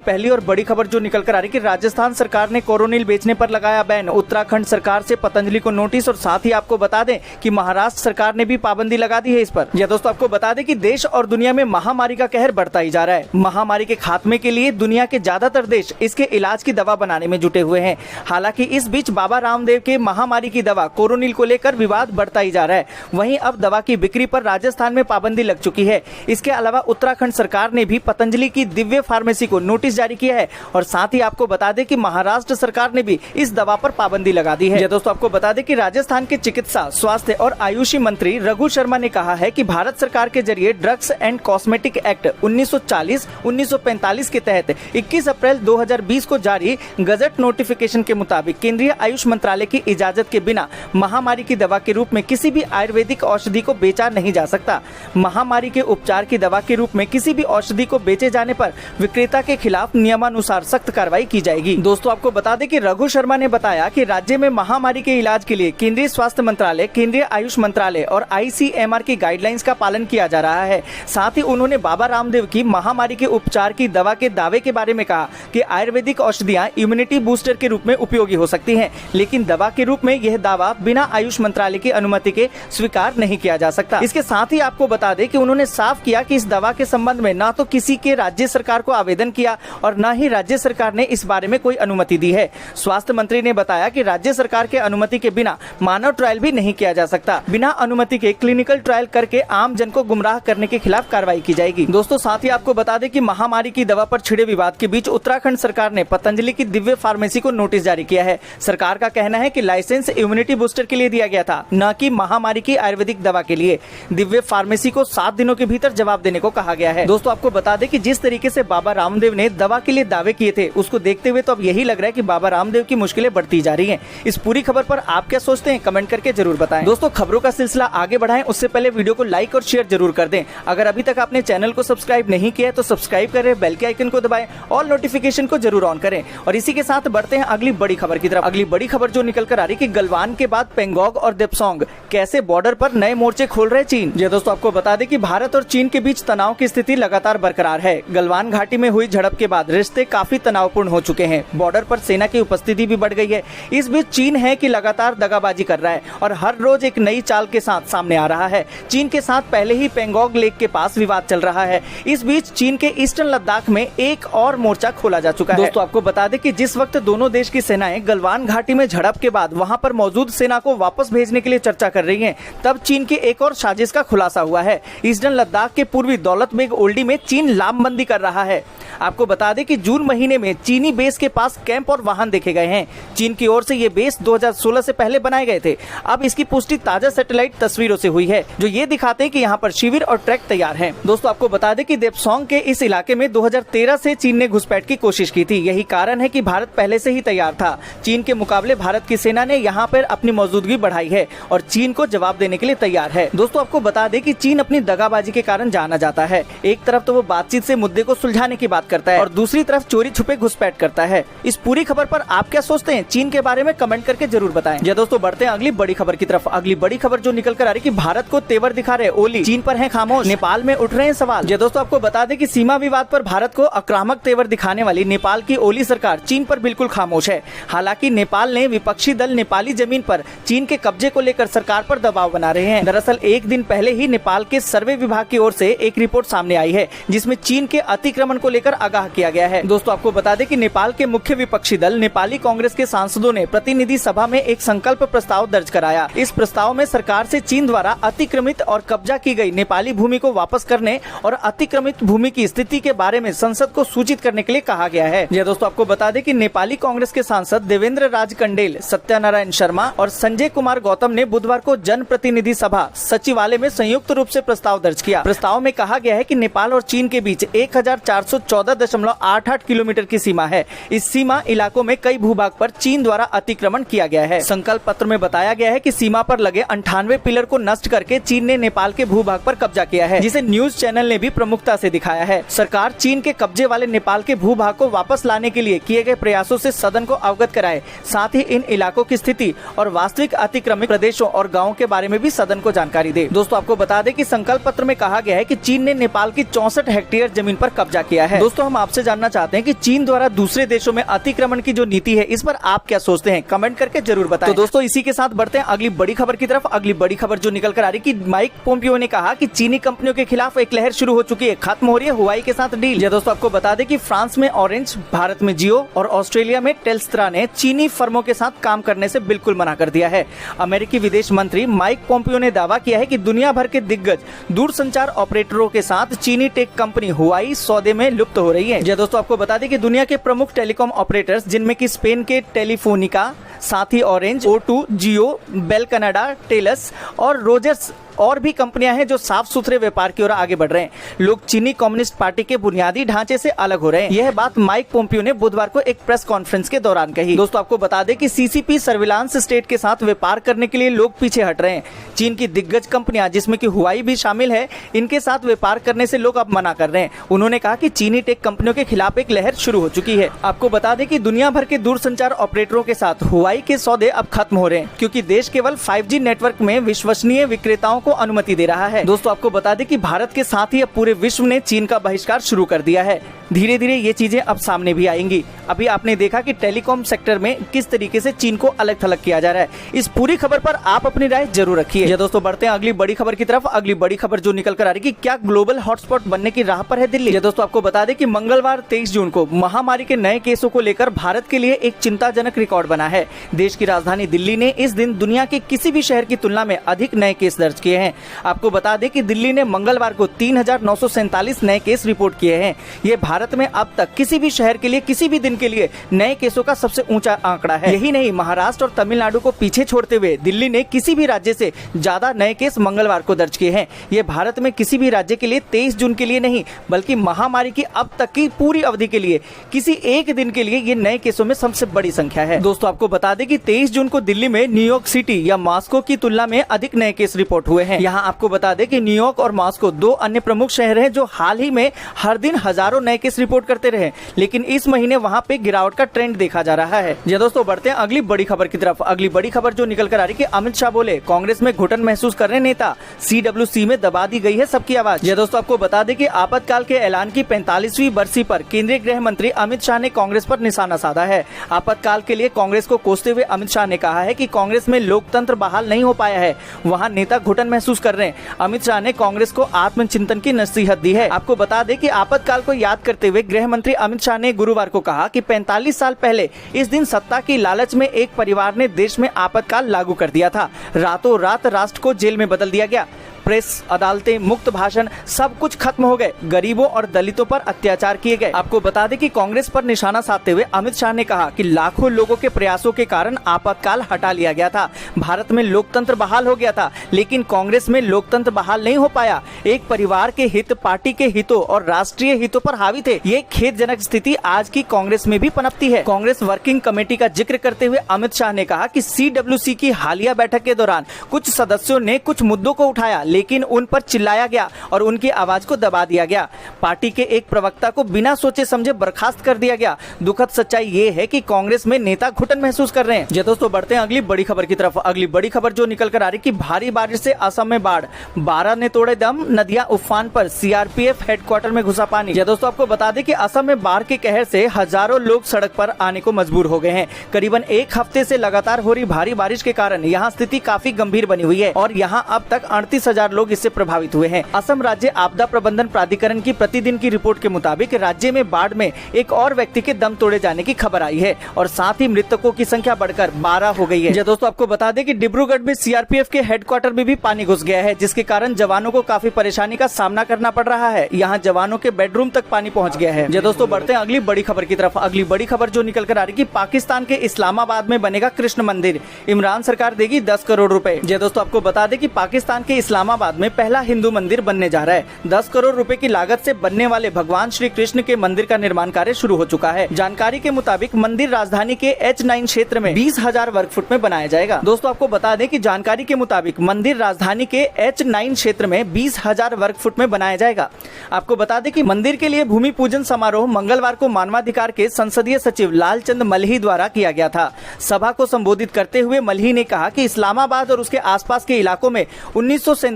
पहली और बड़ी खबर जो निकल कर आ रही कि राजस्थान सरकार ने कोरोनिल बेचने पर लगाया बैन, उत्तराखंड सरकार से पतंजलि को नोटिस। और साथ ही आपको बता दें कि महाराष्ट्र सरकार ने भी पाबंदी लगा दी है इस पर। यह दोस्तों आपको बता दें कि देश और दुनिया में महामारी का कहर बढ़ता ही जा रहा है। महामारी के खात्मे के लिए दुनिया के ज्यादातर देश इसके इलाज की दवा बनाने में जुटे हुए हैं। हालांकि इस बीच बाबा रामदेव के महामारी की दवा कोरोनिल को लेकर विवाद बढ़ता ही जा रहा है। वहीं अब दवा की बिक्री पर राजस्थान में पाबंदी लग चुकी है। इसके अलावा उत्तराखंड सरकार ने भी पतंजलि की दिव्य फार्मेसी को नोटिस जारी किया है। और साथ ही आपको बता दें कि महाराष्ट्र सरकार ने भी इस दवा पर पाबंदी लगा दी है। दोस्तों आपको बता दें कि राजस्थान के चिकित्सा, स्वास्थ्य और आयुषी मंत्री रघु शर्मा ने कहा है कि भारत सरकार के जरिए ड्रग्स एंड कॉस्मेटिक एक्ट 1940-1945 के तहत 21 अप्रैल 2020 को जारी गजट नोटिफिकेशन के मुताबिक केंद्रीय आयुष मंत्रालय की इजाजत के बिना महामारी की दवा के रूप में किसी भी आयुर्वेदिक औषधि को बेचा नहीं जा सकता। महामारी के उपचार की दवा के रूप में किसी भी औषधि को बेचे जाने पर विक्रेता के खिलाफ नियमानुसार सख्त कार्रवाई की जाएगी। दोस्तों आपको बता दें कि रघु शर्मा ने बताया कि राज्य में महामारी के इलाज के लिए केंद्रीय स्वास्थ्य मंत्रालय, केंद्रीय आयुष मंत्रालय और ICMR की गाइडलाइंस का पालन किया जा रहा है। साथ ही उन्होंने बाबा रामदेव की महामारी के उपचार की दवा के दावे के बारे में कहा कि आयुर्वेदिक औषधियां इम्यूनिटी बूस्टर के रूप में उपयोगी हो सकती हैं, लेकिन दवा के रूप में यह दावा बिना आयुष मंत्रालय की अनुमति के स्वीकार नहीं किया जा सकता। इसके साथ ही आपको बता दें कि उन्होंने साफ किया कि इस दवा के संबंध में न तो किसी के राज्य सरकार को आवेदन किया और न ही राज्य सरकार ने इस बारे में कोई अनुमति दी है। स्वास्थ्य मंत्री ने बताया कि राज्य सरकार के अनुमति के बिना मानव ट्रायल भी नहीं किया जा सकता। बिना अनुमति के क्लिनिकल ट्रायल करके आम जन को गुमराह करने के खिलाफ कार्रवाई की जाएगी। दोस्तों साथ ही आपको बता दें कि महामारी की दवा पर छिड़े विवाद के बीच उत्तराखंड सरकार ने पतंजलि की दिव्य फार्मेसी को नोटिस जारी किया है। सरकार का कहना है कि लाइसेंस इम्यूनिटी बूस्टर के लिए दिया गया था, न कि महामारी की आयुर्वेदिक दवा के लिए। दिव्य फार्मेसी को 7 दिनों के भीतर जवाब देने को कहा गया है। दोस्तों आपको बता दें कि जिस तरीके से बाबा रामदेव ने दवा के लिए दावे किए थे, उसको देखते हुए तो अब यही लग रहा है कि बाबा रामदेव की मुश्किलें बढ़ती जा रही हैं। इस पूरी खबर पर आप क्या सोचते हैं, कमेंट करके जरूर बताएं। दोस्तों खबरों का सिलसिला आगे बढ़ाएं उससे पहले वीडियो को लाइक और शेयर जरूर कर दें। अगर अभी तक आपने चैनल को सब्सक्राइब नहीं किया है तो सब्सक्राइब करें, बेल के आइकन को दबाएं, ऑल नोटिफिकेशन को जरूर ऑन करें। और इसी के साथ बढ़ते हैं अगली बड़ी खबर की तरफ। अगली बड़ी खबर जो निकल कर आ रही कि गलवान के बाद पेंगोंग और देप्सोंग कैसे बॉर्डर पर नए मोर्चे खोल रहे चीन। जी दोस्तों आपको बता दें कि भारत और चीन के बीच तनाव की स्थिति लगातार बरकरार है। गलवान घाटी में हुई झड़प के बाद रिश्ते काफी तनावपूर्ण हो चुके हैं। बॉर्डर पर सेना की उपस्थिति भी बढ़ गई है। इस बीच चीन है कि लगातार दगाबाजी कर रहा है और हर रोज एक नई चाल के साथ सामने आ रहा है। चीन के साथ पहले ही पेंगोंग लेक के पास विवाद चल रहा है। इस बीच चीन के ईस्टर्न लद्दाख में एक और मोर्चा खोला जा चुका है। दोस्तों आपको बता दें कि जिस वक्त दोनों देश की सेनाएं गलवान घाटी में झड़प के बाद वहां पर मौजूद सेना को वापस भेजने के लिए चर्चा कर रही हैं, तब चीन की एक और साजिश का खुलासा हुआ है। ईस्टर्न लद्दाख के पूर्वी दौलत बेग ओल्डी में चीन लामबंदी कर रहा है। आपको बता दें कि जून महीने में चीनी बेस के पास कैंप और वाहन देखे गए हैं। चीन की ओर से ये बेस 2016 से पहले बनाए गए थे। अब इसकी पुष्टि ताजा सैटेलाइट तस्वीरों से हुई है जो ये दिखाते हैं कि यहाँ पर शिविर और ट्रैक तैयार हैं। दोस्तों आपको बता दें कि देप्सोंग के इस इलाके में 2013 से चीन ने घुसपैठ की कोशिश की थी। यही कारण है कि भारत पहले से ही तैयार था। चीन के मुकाबले भारत की सेना ने यहाँ पर अपनी मौजूदगी बढ़ाई है और चीन को जवाब देने के लिए तैयार है। दोस्तों आपको बता दें कि चीन अपनी दगाबाजी के कारण जाना जाता है। एक तरफ तो वो बातचीत से मुद्दे को सुलझाने की बात करता है और दूसरी तरफ चोरी छुपे घुसपैठ करता है। इस पूरी खबर पर आप क्या सोचते हैं चीन के बारे में, कमेंट करके जरूर बताएं। जी दोस्तों बढ़ते हैं अगली बड़ी खबर की तरफ। अगली बड़ी खबर जो निकल कर आ रही कि भारत को तेवर दिखा रहे ओली, चीन पर हैं खामोश, नेपाल में उठ रहे हैं सवाल। जी दोस्तों आपको बता दें कि सीमा विवाद पर भारत को आक्रामक तेवर दिखाने वाली नेपाल की ओली सरकार चीन पर बिल्कुल खामोश है। हालांकि नेपाल ने विपक्षी दल नेपाली जमीन पर चीन के कब्जे को लेकर सरकार पर दबाव बना रहे हैं। दरअसल एक दिन पहले ही नेपाल के सर्वे विभाग की ओर से एक रिपोर्ट सामने आई है जिसमें चीन के अतिक्रमण को लेकर आगाह किया गया है। दोस्तों आपको बता दें कि नेपाल के मुख्य विपक्षी दल नेपाली कांग्रेस के सांसदों ने प्रतिनिधि सभा में एक संकल्प प्रस्ताव दर्ज कराया। इस प्रस्ताव में सरकार से चीन द्वारा अतिक्रमित और कब्जा की गई नेपाली भूमि को वापस करने और अतिक्रमित भूमि की स्थिति के बारे में संसद को सूचित करने के लिए कहा गया है। यह दोस्तों आपको बता दें कि नेपाली कांग्रेस के सांसद देवेंद्र राज कंडेल, सत्यनारायण शर्मा और संजय कुमार गौतम ने बुधवार को जन प्रतिनिधि सभा सचिवालय में संयुक्त रूप से प्रस्ताव दर्ज किया। प्रस्ताव में कहा गया है कि नेपाल और चीन के बीच 1414.88 किलोमीटर की सीमा है। इस सीमा इलाकों में कई भूभाग पर चीन द्वारा अतिक्रमण किया गया है। संकल्प पत्र में बताया गया है कि सीमा पर लगे 98 पिलर को नष्ट करके चीन ने नेपाल के भूभाग पर कब्जा किया है, जिसे न्यूज चैनल ने भी प्रमुखता से दिखाया है। सरकार चीन के कब्जे वाले नेपाल के भूभाग को वापस लाने के लिए किए गए प्रयासों से सदन को अवगत कराए, साथ ही इन इलाकों की स्थिति और वास्तविक अतिक्रमित प्रदेशों और गाँवों के बारे में भी सदन को जानकारी दे। दोस्तों आपको बता दें कि संकल्प पत्र में कहा गया है कि चीन ने नेपाल की 64 हेक्टेयर जमीन पर कब्जा किया है। दोस्तों हम आपसे आपसे जानना चाहते हैं कि चीन द्वारा दूसरे देशों में अतिक्रमण की जो नीति है इस पर आप क्या सोचते हैं, कमेंट करके जरूर बताएं। तो दोस्तों इसी के साथ बढ़ते हैं अगली बड़ी खबर की तरफ। अगली बड़ी खबर जो निकल कर आ रही कि माइक पोम्पियो ने कहा कि चीनी कंपनियों के खिलाफ एक लहर शुरू हो चुकी है, खत्म हो रही है हुआई के साथ डील। ये दोस्तों आपको बता दें कि फ्रांस में ऑरेंज, भारत में जियो और ऑस्ट्रेलिया में टेल्स्ट्रा ने चीनी फर्मों के साथ काम करने से बिल्कुल मना कर दिया है। अमेरिकी विदेश मंत्री माइक पोम्पियो ने दावा किया है कि दुनिया भर के दिग्गज दूरसंचार ऑपरेटरों के साथ चीनी टेक कंपनी हुआई सौदे में लुप्त हो रही है। दोस्तों आपको बता दें कि दुनिया के प्रमुख टेलीकॉम ऑपरेटर्स जिनमें कि स्पेन के टेलीफोनिका, साथ ही ऑरेंज, O2, जियो, बेल कनाडा, टेलस और रोजर्स और भी कंपनियां हैं जो साफ सुथरे व्यापार की ओर आगे बढ़ रहे हैं। लोग चीनी कम्युनिस्ट पार्टी के बुनियादी ढांचे से अलग हो रहे हैं। यह बात माइक पोम्पियो ने बुधवार को एक प्रेस कॉन्फ्रेंस के दौरान कही। दोस्तों आपको बता दें कि सीसीपी सर्विलांस स्टेट के साथ व्यापार करने के लिए लोग पीछे हट रहे हैं। चीन की दिग्गज कंपनियां जिसमें कि हुआई भी शामिल है, इनके साथ व्यापार करने से लोग अब मना कर रहे हैं। उन्होंने कहा कि चीनी टेक कंपनियों के खिलाफ एक लहर शुरू हो चुकी है। आपको बता दें कि दुनिया भर के दूरसंचार ऑपरेटरों के साथ हुआई के सौदे अब खत्म हो रहे हैं, क्योंकि देश केवल 5G नेटवर्क में विश्वसनीय विक्रेताओं को अनुमति दे रहा है। दोस्तों आपको बता दें कि भारत के साथ ही अब पूरे विश्व ने चीन का बहिष्कार शुरू कर दिया है। धीरे धीरे ये चीजें अब सामने भी आएंगी। अभी आपने देखा कि टेलीकॉम सेक्टर में किस तरीके से चीन को अलग थलग किया जा रहा है। इस पूरी खबर पर आप अपनी राय जरूर रखिए। दोस्तों बढ़ते हैं अगली बड़ी खबर की तरफ। अगली बड़ी खबर जो निकल कर आ रही कि क्या ग्लोबल हॉटस्पॉट बनने की राह पर है दिल्ली। दोस्तों आपको बता दें कि मंगलवार 23 जून को महामारी के नए केसों को लेकर भारत के लिए एक चिंताजनक रिकॉर्ड बना है। देश की राजधानी दिल्ली ने इस दिन दुनिया के किसी भी शहर की तुलना में अधिक नए केस दर्ज किए हैं। आपको बता दें कि दिल्ली ने मंगलवार को 3,947 नए केस रिपोर्ट किए हैं। ये भारत में अब तक किसी भी शहर के लिए किसी भी दिन के लिए नए केसों का सबसे ऊंचा आंकड़ा है। यही नहीं, महाराष्ट्र और तमिलनाडु को पीछे छोड़ते हुए दिल्ली ने किसी भी राज्य से ज्यादा नए केस मंगलवार को दर्ज किए हैं। ये भारत में किसी भी राज्य के लिए 23 जून के लिए नहीं, बल्कि महामारी की अब तक की पूरी अवधि के लिए किसी एक दिन के लिए ये नए केसों में सबसे बड़ी संख्या है। दोस्तों आपको बता दें कि 23 जून को दिल्ली में न्यूयॉर्क सिटी या मॉस्को की तुलना में अधिक नए केस रिपोर्ट हुए हैं। यहाँ आपको बता दें कि न्यूयॉर्क और मॉस्को दो अन्य प्रमुख शहर हैं जो हाल ही में हर दिन हजारों नए केस रिपोर्ट करते रहे, लेकिन इस महीने वहां पे गिरावट का ट्रेंड देखा जा रहा है। जी दोस्तों बढ़ते हैं अगली बड़ी खबर की तरफ। अगली बड़ी खबर जो निकल कर आ रही कि अमित शाह बोले कांग्रेस में घुटन महसूस कर रहे नेता, CWC में दबा दी गई है सबकी आवाज। जी दोस्तों आपको बता दें कि आपातकाल के ऐलान की 45वीं बरसी पर केंद्रीय गृह मंत्री अमित शाह ने कांग्रेस पर निशाना साधा है। आपातकाल के लिए कांग्रेस को कोसते हुए अमित शाह ने कहा है कि कांग्रेस में लोकतंत्र बहाल नहीं हो पाया है, वहाँ नेता घुटन महसूस कर रहे हैं। अमित शाह ने कांग्रेस को आत्मचिंतन की नसीहत दी है। आपको बता दें कि आपातकाल को याद करते हुए गृह मंत्री अमित शाह ने गुरुवार को कहा कि 45 साल पहले इस दिन सत्ता की लालच में एक परिवार ने देश में आपातकाल लागू कर दिया था। रातों रात राष्ट्र को जेल में बदल दिया गया। प्रेस, अदालतें, मुक्त भाषण सब कुछ खत्म हो गए। गरीबों और दलितों पर अत्याचार किए गए। आपको बता दें कि कांग्रेस पर निशाना साधते हुए अमित शाह ने कहा कि लाखों लोगों के प्रयासों के कारण आपातकाल हटा लिया गया था। भारत में लोकतंत्र बहाल हो गया था, लेकिन कांग्रेस में लोकतंत्र बहाल नहीं हो पाया। एक परिवार के हित पार्टी के हितों और राष्ट्रीय हितों पर हावी थे। ये खेदजनक स्थिति आज की कांग्रेस में भी पनपती है। कांग्रेस वर्किंग कमेटी का जिक्र करते हुए अमित शाह ने कहा कि CWC की हालिया बैठक के दौरान कुछ सदस्यों ने कुछ मुद्दों को उठाया, लेकिन उन पर चिल्लाया गया और उनकी आवाज को दबा दिया गया। पार्टी के एक प्रवक्ता को बिना सोचे समझे बर्खास्त कर दिया गया। दुखद सच्चाई ये है कि कांग्रेस में नेता घुटन महसूस कर रहे हैं। जी दोस्तों बढ़ते हैं अगली बड़ी खबर की तरफ। अगली बड़ी खबर जो निकल कर आ रही कि भारी बारिश से असम में बाढ़, 12 ने तोड़े दम, नदियां उफान पर, CRPF हेडक्वार्टर में घुसा पानी। जी दोस्तों आपको बता दें कि असम में बाढ़ के कहर से हजारों लोग सड़क पर आने को मजबूर हो गए हैं। करीबन एक हफ्ते से लगातार हो रही भारी बारिश के कारण यहाँ स्थिति काफी गंभीर बनी हुई है और यहाँ अब तक 38,000 लोग इससे प्रभावित हुए हैं। असम राज्य आपदा प्रबंधन प्राधिकरण की प्रतिदिन की रिपोर्ट के मुताबिक राज्य में बाढ़ में एक और व्यक्ति के दम तोड़े जाने की खबर आई है और साथ ही मृतकों की संख्या बढ़कर 12 हो गई है। दोस्तों आपको बता दें कि डिब्रूगढ़ में CRPF के हेडक्वार्टर में भी पानी घुस गया है, जिसके कारण जवानों को काफी परेशानी का सामना करना पड़ रहा है। यहाँ जवानों के बेडरूम तक पानी पहुँच गया है। दोस्तों बढ़ते हैं अगली बड़ी खबर की तरफ। अगली बड़ी खबर जो निकल कर आ रही कि पाकिस्तान के इस्लामाबाद में बनेगा कृष्ण मंदिर, इमरान सरकार देगी 10 करोड़ रुपए। दोस्तों आपको बता दें कि पाकिस्तान के इस्लामाबाद में पहला हिंदू मंदिर बनने जा रहा है। 10 करोड़ रुपए की लागत से बनने वाले भगवान श्री कृष्ण के मंदिर का निर्माण कार्य शुरू हो चुका है। जानकारी के मुताबिक मंदिर राजधानी के H9 क्षेत्र में 20,000 वर्ग फुट में बनाया जाएगा। दोस्तों आपको बता दें कि जानकारी के मुताबिक मंदिर राजधानी के H9 क्षेत्र में 20,000 वर्ग फुट में बनाया जाएगा। आपको बता दें कि मंदिर के लिए भूमि पूजन समारोह मंगलवार को मानवाधिकार के संसदीय सचिव लालचंद मल्ही द्वारा किया गया था। सभा को संबोधित करते हुए मल्ही ने कहा कि इस्लामाबाद और उसके आसपास के इलाकों में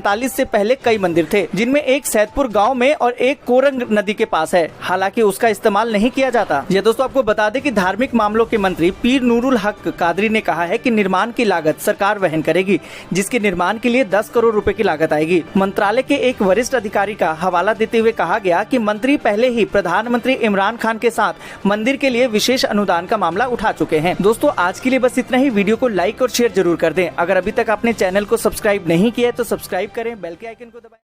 1947 से पहले कई मंदिर थे, जिनमें एक सैदपुर गांव में और एक कोरंग नदी के पास है। हालांकि उसका इस्तेमाल नहीं किया जाता। ये दोस्तों आपको बता दें कि धार्मिक मामलों के मंत्री पीर नूरुल हक कादरी ने कहा है कि निर्माण की लागत सरकार वहन करेगी, जिसके निर्माण के लिए 10 करोड़ रुपए की लागत आएगी। मंत्रालय के एक वरिष्ठ अधिकारी का हवाला देते हुए कहा गया कि मंत्री पहले ही प्रधानमंत्री इमरान खान के साथ मंदिर के लिए विशेष अनुदान का मामला उठा चुके हैं। दोस्तों आज के लिए बस इतना ही। वीडियो को लाइक और शेयर जरूर कर दें। अगर अभी तक आपने चैनल को सब्सक्राइब नहीं किया है तो सब्सक्राइब करें, बेल के आइकन को दबाएं।